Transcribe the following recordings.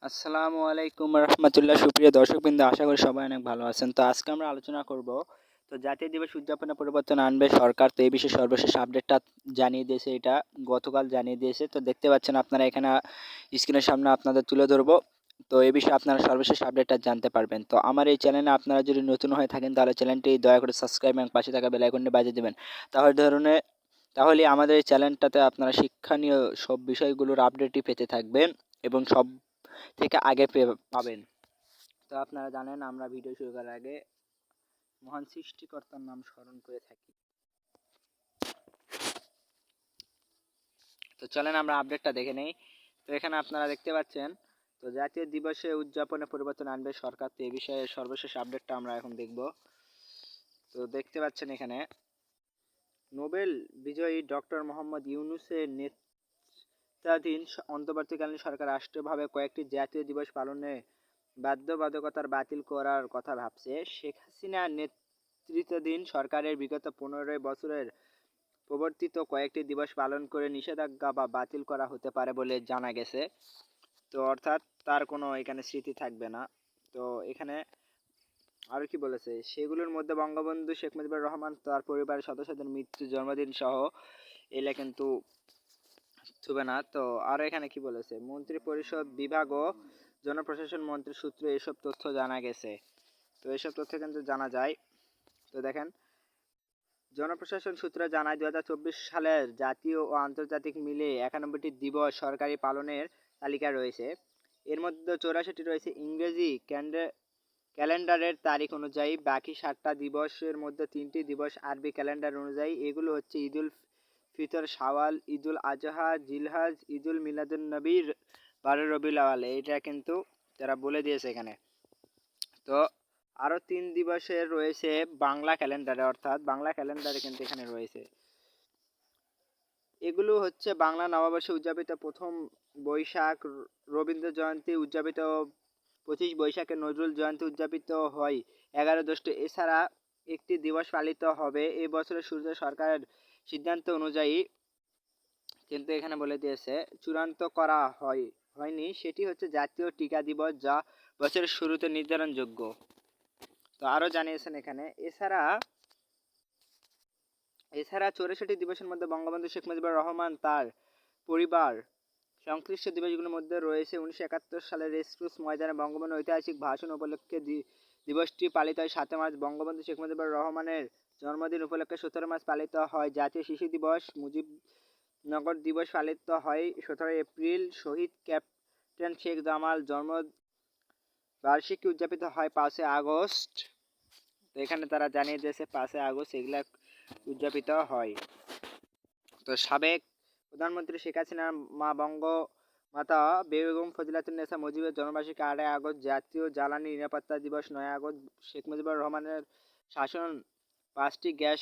আসসালামু আলাইকুম রহমতুল্লাহ। সুপ্রিয় দর্শকবৃন্দ, আশা করি সবাই অনেক ভালো আছেন। তো আজকে আমরা আলোচনা করব জাতীয় দিবস উদযাপনে পরিবর্তন আনবে সরকার। তো এই বিষয়ে সর্বশেষ আপডেটটা জানিয়ে দিয়েছে, এটা গতকাল জানিয়ে দিয়েছে। তো দেখতে পাচ্ছেন আপনারা এখানে স্ক্রিনের সামনে আপনাদের তুলে ধরবো। তো এই বিষয়ে আপনারা সর্বশেষ আপডেটটা জানতে পারবেন। তো আমার এই চ্যানেলে আপনারা যদি নতুন হয়ে থাকেন তাহলে চ্যানেলটি দয়া করে সাবস্ক্রাইব এবং পাশে থাকা বেল আইকনটি বাজিয়ে দেবেন। তাহলে আমাদের এই চ্যানেলটাতে আপনারা শিক্ষণীয় সব বিষয়গুলোর আপডেটই পেতে থাকবেন এবং সব থেকে আগে পাবেন। তো আপনারা জানেন আমরা ভিডিও শুরু করার আগে মহান সৃষ্টিকর্তার নাম স্মরণ করে থাকি। তো চলেন আমরা আপডেটটা দেখে নেই। তো এখানে আপনারা দেখতে পাচ্ছেন জাতীয় দিবসে উদযাপনে পরিবর্তন আনবে সরকার। তো এই বিষয়ে সর্বশেষ আপডেটটা আমরা এখন দেখব। তো দেখতে পাচ্ছেন এখানে নোবেল বিজয়ী ডক্টর মোহাম্মদ ইউনূসের নেতৃত্বাধীন অন্তর্বর্তীকালীন সরকার রাষ্ট্রীয়ভাবে কয়েকটি জাতীয় দিবস পালনে বাধ্যবাধকতার বাতিল করার কথা ভাবছে। শেখ হাসিনা নেতৃত্বাধীন সরকারের বিগত 15 বছরের প্রবর্তিত কয়েকটি দিবস পালন করে নিষেধাজ্ঞা বা বাতিল করা হতে পারে বলে জানা গেছে। তো অর্থাৎ তার কোনো এখানে স্মৃতি থাকবে না। তো এখানে আরও কি বলেছে, সেগুলোর মধ্যে বঙ্গবন্ধু শেখ মুজিবুর রহমান তার পরিবারের সদস্যদের মৃত্যু, জন্মদিন সহ এলে কিন্তু থুবে না। তো আরও এখানে কি বলেছে, মন্ত্রী পরিষদ বিভাগ ও জনপ্রশাসন মন্ত্রী সূত্রে এসব তথ্য জানা গেছে। তো এসব তথ্য কিন্তু জানা যায়। তো দেখেন, জনপ্রশাসন সূত্রে জানায় 2024 সালের জাতীয় ও আন্তর্জাতিক মিলে 91টি দিবস সরকারি পালনের তালিকা রয়েছে। এর মধ্যে 84টি রয়েছে ইংরেজি ক্যালেন্ডারের তারিখ অনুযায়ী। বাকি 7টা দিবসের মধ্যে 3টি দিবস আরবি ক্যালেন্ডার অনুযায়ী। এগুলো হচ্ছে ঈদুল ফিতর, শাওয়াল, ঈদুল আজহা, জিলহজ, ঈদুল মিলাদুন নবী, 12 রবিউল আউয়াল। এটা কিন্তু তারা বলে দিয়েছে এখানে। তো আরও 3 দিবসের রয়েছে বাংলা ক্যালেন্ডারে, অর্থাৎ বাংলা ক্যালেন্ডারে কিন্তু এখানে রয়েছে। এগুলো হচ্ছে বাংলা নববর্ষে উদযাপিত প্রথম বৈশাখ, রবীন্দ্র জয়ন্তী উদযাপিত 25 বৈশাখে, নজরুল জয়ন্তী উদযাপিত হয় 11 জ্যৈষ্ঠ। এছাড়া একটি দিবস পালিত হবে এই বছরের সূর্য সরকারের সিদ্ধান্ত অনুযায়ী, কিন্তু এখানে বলে দিয়েছে চূড়ান্ত করা হয়নি। সেটি হচ্ছে জাতীয় টিকা দিবস, যা বছরের শুরুতে নির্ধারণযোগ্য। তো আরও জানিয়েছেন এখানে, এছাড়া 64 দিবসের মধ্যে বঙ্গবন্ধু শেখ মুজিবুর রহমান তার পরিবার সংশ্লিষ্ট দিবসগুলোর মধ্যে রয়েছে 1971 সালে রেসকোর্স ময়দানে বঙ্গবন্ধুর ঐতিহাসিক ভাষণ উপলক্ষে দিবসটি পালিত হয় 7 মার্চ। বঙ্গবন্ধু শেখ মুজিবুর রহমানের জন্মদিন উপলক্ষে 17 মার্চ পালিত হয় জাতীয় শিশু দিবস। মুজিবনগর দিবস পালিত হয় 17 এপ্রিল। শহীদ ক্যাপ্টেন শেখ জামাল জন্ম বার্ষিকী উদযাপিত হয় 5 আগস্ট। তো এখানে তারা জানিয়ে দিয়েছে 5 আগস্ট এগুলা উদযাপিত হয়। তো সাবেক প্রধানমন্ত্রী শেখ হাসিনার মা বঙ্গমাতা বেগম ফজিলাতুন্নেছা মুজিবের জন্মবার্ষিকী 8 আগস্ট। জাতীয় জ্বালানি নিরাপত্তা দিবস 9 আগস্ট। শেখ মুজিবুর রহমানের শাসন 5টি গ্যাস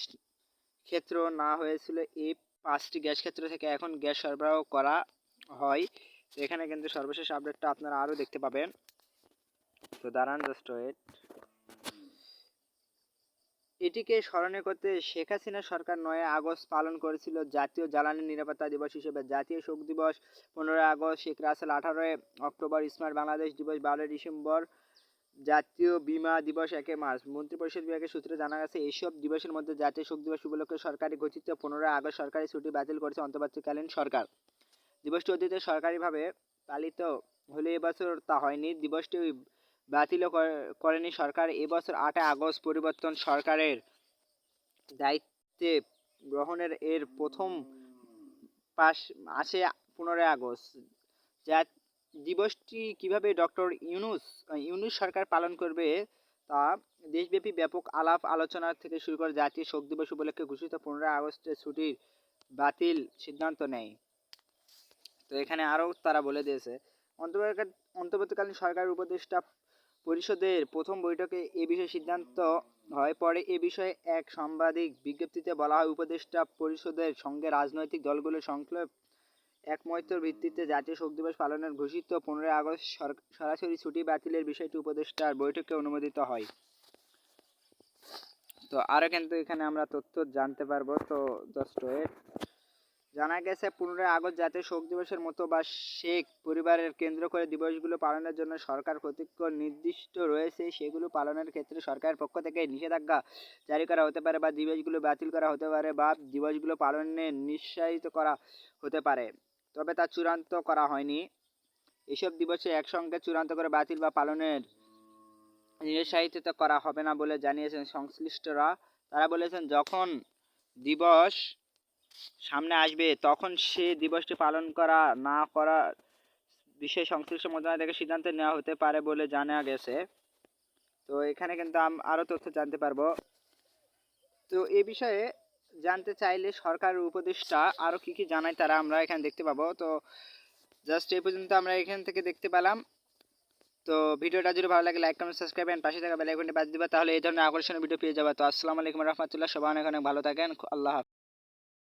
ক্ষেত্র না হয়েছিল, এই 5টি গ্যাস ক্ষেত্র থেকে এখন গ্যাস সরবরাহ করা হয়। তো এখানে কিন্তু সর্বশেষ আপডেটটা আপনারা আরও দেখতে পাবেন। তো দাঁড়ান, জাস্ট ওয়েট। এটিকে স্মরণে করতে শেখ হাসিনা সরকার 9 আগস্ট পালন করেছিল জাতীয় জ্বালানি নিরাপত্তা দিবস হিসেবে। জাতীয় শোক দিবস 15 August, Sheikh Russel 18 October, smart Bangladesh দিবস 12 ডিসেম্বর, জাতীয় বীমা দিবস 1 মার্চ। মন্ত্রিপরিষদ বিভাগের সূত্রে জানা গেছে, এইসব দিবসের মধ্যে জাতীয় শোক দিবস উপলক্ষে সরকারি ঘোষিত 15 আগস্ট সরকারি ছুটি বাতিল করেছে অন্তর্বর্তীকালীন সরকার। দিবসটি অতীতে সরকারিভাবে পালিত হলে এবছর তা হয়নি। দিবসটি বাতিলও করেনি সরকার। এবছর 8 আগস্ট পরিবর্তন সরকারের দায়িত্বে গ্রহণের এর প্রথম আসে 15 আগস্ট। যা দিবসটি কিভাবে ডক্টর ইউনূস সরকার পালন করবে তা দেশব্যাপী ব্যাপক আলাপ আলোচনা থেকে শুরু করে জাতীয় শোক দিবস উপলক্ষে ঘোষিত 15 আগস্টের ছুটির বাতিল সিদ্ধান্ত নেয়। তো এখানে আরও তারা বলে দিয়েছে, অন্তর্বর্তীকালীন সরকারের উপদেষ্টা পরিষদের প্রথম বৈঠকে এ বিষয়ে সিদ্ধান্ত হয়। পরে এ বিষয়ে এক সাংবাদিক বিজ্ঞপ্তিতে বলা হয়, উপদেষ্টা পরিষদের সঙ্গে রাজনৈতিক দলগুলোর সংক্ষেপ একমতের ভিত্তিতে জাতীয় শোক দিবস পালনের ঘোষিত 15 আগস্ট সরাসরি ছুটি বাতিলের বিষয়টি উপদেষ্টার বৈঠকে অনুমোদিত হয়। তো আরও কিন্তু এখানে আমরা তথ্য জানতে পারবো। তো জাস্ট ওয়েট। জানা গেছে 15 আগস্ট জাতীয় শোক দিবসের মতো বা শেখ পরিবারের কেন্দ্র করে দিবসগুলো পালনের জন্য সরকার কর্তৃক নির্দিষ্ট রয়েছে, সেগুলো পালনের ক্ষেত্রে সরকারের পক্ষ থেকে নিষেধাজ্ঞা জারি করা হতে পারে বা দিবসগুলো বাতিল করা হতে পারে বা দিবসগুলো পালনে নিরুৎসাহিত করা হতে পারে, তবে তা চূড়ান্ত করা হয়নি। এসব দিবসে একসঙ্গে চূড়ান্ত করে বাতিল বা পালনের নিরুৎসাহিত করা হবে না বলে জানিয়েছেন সংশ্লিষ্টরা। তারা বলেছেন, যখন দিবস সামনে আসবে তখন সে দিবসটি পালন করা না করা বিষয়ে সংশ্লিষ্ট মন্ত্রণালয় থেকে সিদ্ধান্ত নেওয়া হতে পারে বলে জানা গেছে। তো এখানে কিন্তু আরও তথ্য জানতে পারবো। তো এ বিষয়ে জানতে চাইলে সরকারের উপদেষ্টা আরও কী কী জানায় তারা আমরা এখানে দেখতে পাবো। তো জাস্ট এই পর্যন্ত আমরা এখান থেকে দেখতে পেলাম। তো ভিডিওটা যদি ভালো লাগে লাইক কমেন্ট সাবস্ক্রাইব এন্ড পাশে থাকা বেল আইকনটি বাজিয়ে দিবা, তাহলে এই ধরনের আকর্ষণীয় ভিডিও পেয়ে যাবে। তো আসসালামু আলাইকুম রহমতুল্লাহ, সবাই অনেক অনেক ভালো থাকেন, আল্লাহ হাফেজ।